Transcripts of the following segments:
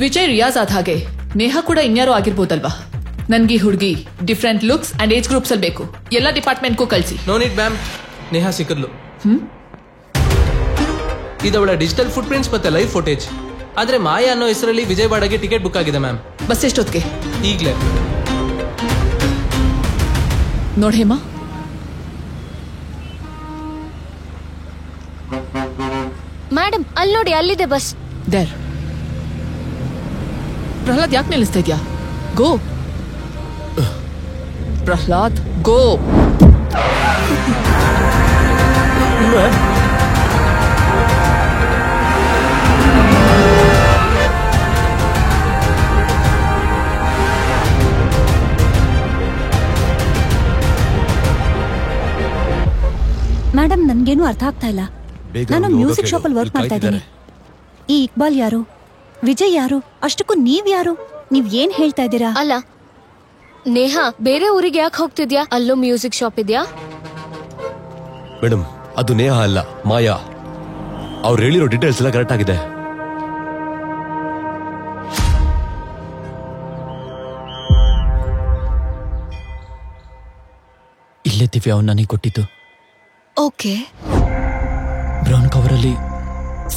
ವಿಜಯ್ ರಿಯಾಜ್ ಆದ ಹಾಗೆ ನೇಹಾ ಕೂಡ ಇನ್ಯಾರೋ ಆಗಿರ್ಬೋದಲ್ವಾ? ನನ್ಗೆ ಹುಡುಗಿ different looks and age groups ಅಲ್ಲಿ ಬೇಕು. ಎಲ್ಲ ಡಿಪಾರ್ಟ್ಮೆಂಟ್ಗೂ ಕಳಿಸಿ. ನೋ ನೀಡ್ ಮ್ಯಾಮ್, ನೇಹಾ ಸಿಕ್ಕದ್ಲು. ಇದವಳ ಡಿಜಿಟಲ್ ಫುಟ್ ಪ್ರಿಂಟ್ಸ್ ಮತ್ತೆ ಲೈವ್ ಫುಟೇಜ್. ಆದ್ರೆ ಮಾಯಾ ಅನ್ನೋ ಹೆಸರಲ್ಲಿ ವಿಜಯವಾಡಗೆ ಟಿಕೆಟ್ ಬುಕ್ ಆಗಿದೆ ಮ್ಯಾಮ್. ಬಸ್ ಎಷ್ಟೊತ್ತಿಗೆ? ಈಗಲೇ. ನೋಡ್ ಹೇಮಾ, ಮೇಡಮ್ ಅಲ್ಲಿ ನೋಡಿ, ಅಲ್ಲಿದೆ ಬಸ್. ದೇರ್. ಪ್ರಹ್ಲಾದ್ ಯಾಕೆ ನಿಲ್ಲಿಸ್ತಾ ಇದ್ಯಾ? ಗೋ ಪ್ರಹ್ಲಾದ್, ಗೋ. ಮೇಡಮ್, ನನ್ಗೇನು ಅರ್ಥ ಆಗ್ತಾ ಇಲ್ಲ. ನಾನು ಮ್ಯೂಸಿಕ್ ಶಾಪ್ ಅಲ್ಲಿ ವರ್ಕ್ ಮಾಡ್ತಾ ಇದ್ದೀನಿ. ಈ ಇಕ್ಬಾಲ್ ಯಾರು? ವಿಜಯ್ ಯಾರು? ಅಷ್ಟಕ್ಕೂ ನೀವ್ ಯಾರು? ನೀವ್ ಏನ್ ಹೇಳ್ತಾ ಇದ್ದೀರಾ? ಅಲ್ಲ ನೇಹಾ, ಬೇರೆ ಊರಿಗೆ ಯಾಕೆ ಹೋಗ್ತಿದ್ಯಾ? ಅಲ್ಲೂ ಮ್ಯೂಸಿಕ್ ಶಾಪ್ ಇದೆಯಾ? ಮೇಡಮ್, ಅದು ನೇಹಾ ಅಲ್ಲ, ಮಾಯಾ. ಅವ್ರು ಹೇಳಿರೋ ಡೀಟೇಲ್ಸ್ ಎಲ್ಲ ಕರೆಕ್ಟ್ ಆಗಿದೆ. ಇಲ್ಲೇ ದಿವ್ಯಾ ಅವ್ನು ನನಗೆ ಕೊಟ್ಟಿದ್ದು. ಓಕೆ. ಬ್ರೌನ್ ಕವರಲ್ಲಿ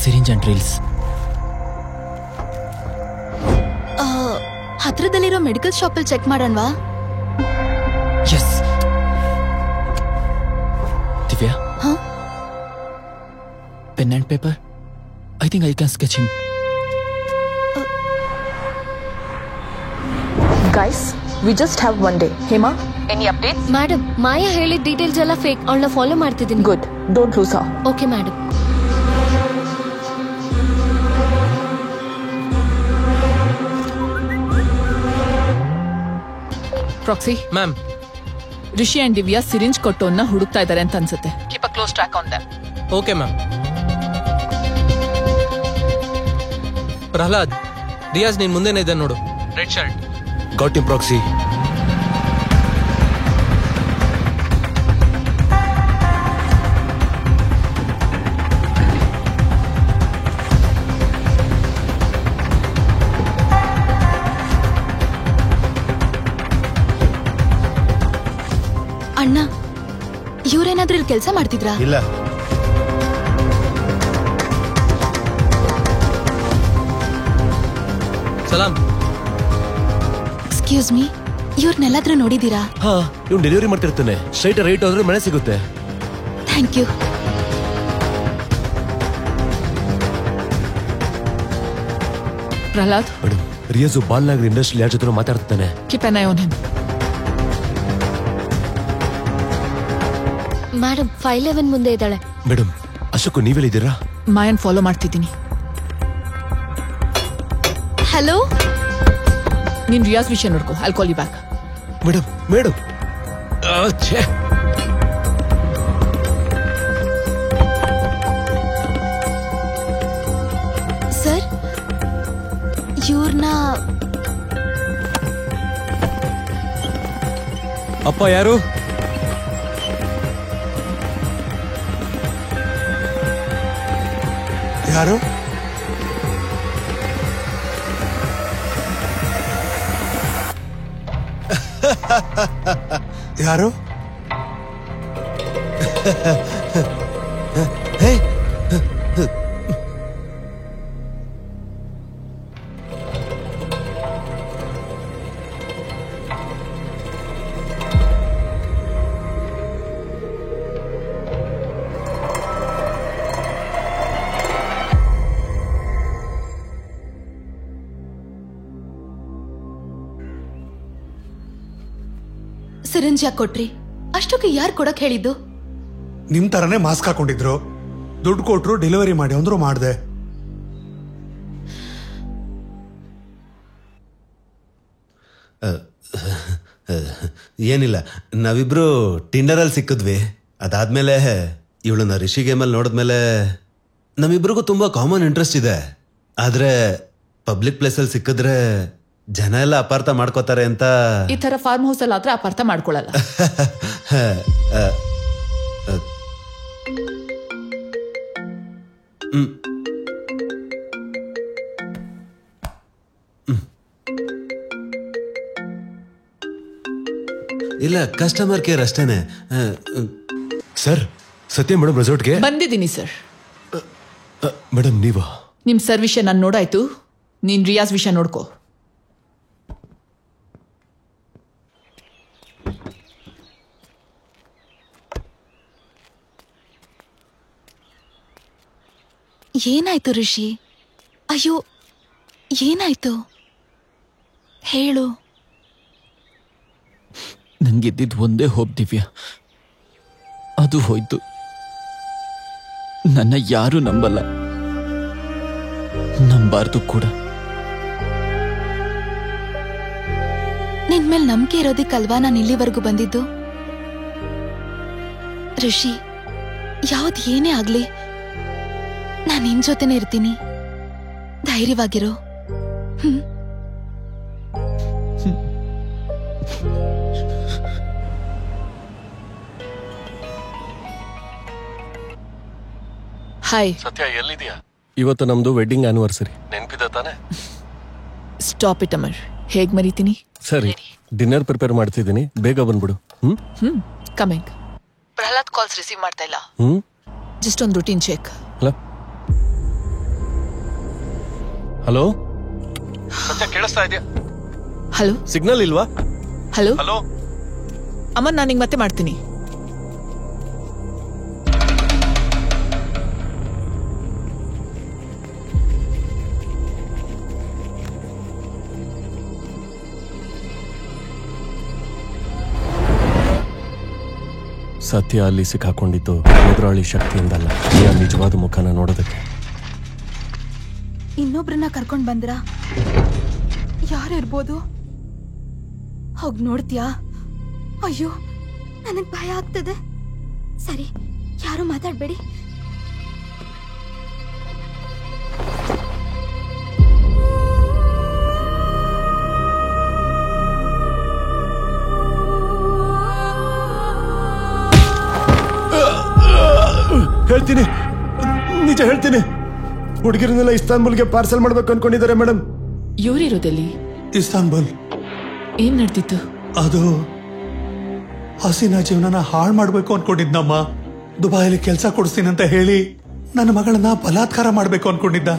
ಸಿರಿಂಜ್ ಅಂಡ್ ರೀಲ್ಸ್. ಹತ್ರದಲ್ಲಿರೋ ಮೆಡಿಕಲ್ ಶಾಪ್ ಅಲ್ಲಿ ಚೆಕ್ ಮಾಡೋಣವಾ? Yes. Divya, pen and paper. I think I can sketch him. Guys, we just have one day. Hema, any update? Madam, Maya ಹೇಳಿದ ಡೀಟೇಲ್ಸ್ ಎಲ್ಲ ಫೇಕ್. ಅವಳನ್ನ ಫಾಲೋ ಮಾಡ್ತಿದ್ದೀನಿ. Good, don't lose her. Okay madam. Proxy ma'am, Rishi and Divya syringe ಕೊಟ್ಟೋನ್ನ ಹುಡುಕ್ತಾ ಇದ್ದಾರೆ ಅಂತ ಅನ್ಸುತ್ತೆ. Keep a close track on them. Okay ma'am. Pralhad, Riyaz ನೀನ್ ಮುಂದೆನೇ ಇದೆ ನೋಡು. Red shirt. Got him proxy. ಅಣ್ಣ, ಇವ್ರೇನಾದ್ರೂ ಇಲ್ಲಿ ಕೆಲಸ ಮಾಡ್ತಿದ್ರಾ? ಇಲ್ಲ. ಸಲಾಂ. ಎಕ್ಸ್ಕ್ಯೂಸ್ ಮೀ, ಇವ್ರನ್ನೆಲ್ಲಾದ್ರೂ ನೋಡಿದೀರಾ? ಹಾ, ಇವ್ನು ಡೆಲಿವರಿ ಮಾಡ್ತಿರ್ತಾನೆ. ಸ್ಟ್ರೈಟ್ ರೈಟ್ ಹೋದ್ರೆ ಮನೆ ಸಿಗುತ್ತೆ. Thank you. Prahlad, madam, Riyaz Balnagar ಇಂಡಸ್ಟ್ರಿಯಲ್ಲಿ ಯಾರ ಜೊತೆ ಮಾತಾಡ್ತಾನೆ. Keep an eye on him. Madam, 511 ಮುಂದೆ ಇದ್ದಾಳೆ. ಮೇಡಮ್, ಅಶೋಕ್ ನೀವೆಲ್ಲಿದ್ದೀರಾ? ಮಾಯನ್ ಫಾಲೋ ಮಾಡ್ತಿದ್ದೀನಿ. ಹಲೋ, ನೀನ್ ರಿಯಾಜ್ ವಿಷಯ ನೋಡ್ಕೋ. I'll call you back. Madam, madam. Sir, ಇವ್ರನ್ನ ಅಪ್ಪ ಯಾರು? ಯಾರು? ಯಾರು? ಸಿರಿಂಜ್ ಯಾಕೆ ಕೊಟ್ರಿ? ಅಷ್ಟಕ್ಕೆ ಯಾರು ಕೊಡಕ್ ಹೇಳಿದ್ದು? ನಿಮ್ ತರನೇ ಮಾಸ್ಕ್ ಹಾಕೊಂಡಿದ್ರು. ದುಡ್ಡು ಕೊಟ್ರು, ಡೆಲಿವರಿ ಮಾಡಿ ಅಂದ್ರು ಮಾಡ್ದೆ. ಏನಿಲ್ಲ, ನಾವಿಬ್ರು ಟಿಂಡರಲ್ಲಿ ಸಿಕ್ಕಿದ್ವಿ. ಅದಾದ್ಮೇಲೆ ಇವಳನ್ನ ರಿಷಿ ಗೇಮಲ್ಲಿ ನೋಡಿದ್ಮೇಲೆ ನಮ್ಮಿಬ್ರಿಗೂ ತುಂಬಾ ಕಾಮನ್ ಇಂಟ್ರೆಸ್ಟ್ ಇದೆ. ಆದ್ರೆ ಪಬ್ಲಿಕ್ ಪ್ಲೇಸಲ್ಲಿ ಸಿಕ್ಕಿದ್ರೆ ಜನ ಎಲ್ಲ ಅಪಾರ್ಥ ಮಾಡ್ಕೋತಾರೆ ಅಂತ. ಈ ತರ ಫಾರ್ಮ್ ಹೌಸ್ ಅಲ್ಲಿ ಆದ್ರೆ ಅಪಾರ್ಥ ಮಾಡ್ಕೊಳ್ಳಲ್ಲ. ಇಲ್ಲ ಕಸ್ಟಮರ್ ಕೇರ್ ಅಷ್ಟೇನೆ. ಸರ್ ಸತ್ಯ ಮೇಡಮ್ ರೆಸಾರ್ಟ್ಗೆ ಬಂದಿದ್ದೀನಿ ಸರ್. ಮೇಡಮ್ ನೀವು ನಿಮ್ ಸರ್ ವಿಷಯ ನಾನು ನೋಡಾಯ್ತು, ನೀನ್ ರಿಯಾಜ್ ವಿಷಯ ನೋಡ್ಕೋ. ಏನಾಯ್ತು ಋಷಿ? ಅಯ್ಯೋ ಏನಾಯ್ತು ಹೇಳು. ನಂಗಿದ್ದಿದ್ದು ಒಂದೇ ಹೋಪ್ ದಿವ್ಯಾ, ಅದು ಹೋಯ್ತು. ನನ್ನ ಯಾರು ನಂಬಲ್ಲ, ನಂಬಾರ್ದು ಕೂಡ. ನಿನ್ ಮೇಲೆ ನಂಬಿಕೆ ಇರೋದಿಕ್ಕಲ್ವಾ ನಾನು ಇಲ್ಲಿವರೆಗೂ ಬಂದಿದ್ದು. ಋಷಿ, ಯಾವ್ದು ಏನೇ ಆಗ್ಲಿ ನಾನು ನಿನ್ ಜೊತೆನೇ ಇರ್ತೀನಿ, ಧೈರ್ಯವಾಗಿರೋ. ಹಾಯ್ ಸತ್ಯ ಎಲ್ಲಿದ್ಯಾ? ಇವತ್ತು ನಮ್ದು ವೆಡ್ಡಿಂಗ್ ಆನಿವರ್ಸರಿ, ನೆನ್ಪಿದ ತಾನೆ? ಸ್ಟಾಪ್ ಇಟ್ ಅಮರ್, ಹೇಗ್ ಮರಿತೀನಿ? ಸರಿ, ಡಿನ್ನರ್ ಪ್ರಿಪೇರ್ ಮಾಡ್ತಿದ್ದೀನಿ, ಬೇಗ ಬಂದ್ಬಿಡು. ಕಮಿಂಗ್. ಪ್ರಹ್ಲಾದ್ ಕಾಲ್ಸ್ ರಿಸೀವ್ ಮಾಡ್ತಾ ಇಲ್ಲ. ಜಸ್ಟ್ ಒಂದು ರೂಟೀನ್ ಚೆಕ್. ಹಲೋ ಸತ್ಯ, ಕೇಳಿಸ್ತಾ ಇದೆಯಾ? ಹಲೋ, ಸಿಗ್ನಲ್ ಇಲ್ವಾ? ಹಲೋ ಹಲೋ ಅಮರ್, ನಾನು ನಿಂಗೆ ಮತ್ತೆ ಮಾಡ್ತೀನಿ. ಸತ್ಯ ಅಲ್ಲಿ ಸಿಕ್ಕಾಕೊಂಡಿದ್ದು ಎದುರಾಳಿ ಶಕ್ತಿಯಿಂದಲ್ಲ, ನಿಜವಾದ ಮುಖನ ನೋಡೋದಕ್ಕೆ. ಇನ್ನೊಬ್ರನ್ನ ಕರ್ಕೊಂಡ್ ಬಂದ್ರ? ಯಾರಿರ್ಬೋದು? ಹೋಗ್ ನೋಡ್ತೀಯಾ? ಅಯ್ಯೋ ನನಗ್ ಭಯ ಆಗ್ತದೆ. ಸರಿ, ಯಾರು ಮಾತಾಡ್ಬೇಡಿ. ಹೇಳ್ತೀನಿ, ನಿಜ ಹೇಳ್ತೀನಿ. ಹುಡುಗಿರನ್ನೆಲ್ಲ ಇಸ್ತಾನ್ಬುಲ್ಗೆ ಪಾರ್ಸಲ್ ಮಾಡ್ಬೇಕು ಅನ್ಕೊಂಡಿದ್ದಾರೆ ಮೇಡಮ್. ಇವರಿರೋದಲ್ಲಿ ಇಸ್ತಾನ್ಬುಲ್. ಏನ್ ನಡೆದಿತ್ತು? ಅದು ಹಸೀನಾ ಜೀವನನ ಹಾಳು ಮಾಡ್ಬೇಕು ಅನ್ಕೊಂಡಿದ್ನಮ್ಮ. ದುಬೈಲಿ ಕೆಲಸ ಕೊಡಿಸ್ತೀನಂತ ಹೇಳಿ ನನ್ನ ಮಗಳನ್ನ ಬಲಾತ್ಕಾರ ಮಾಡ್ಬೇಕು ಅನ್ಕೊಂಡಿದ್ದ.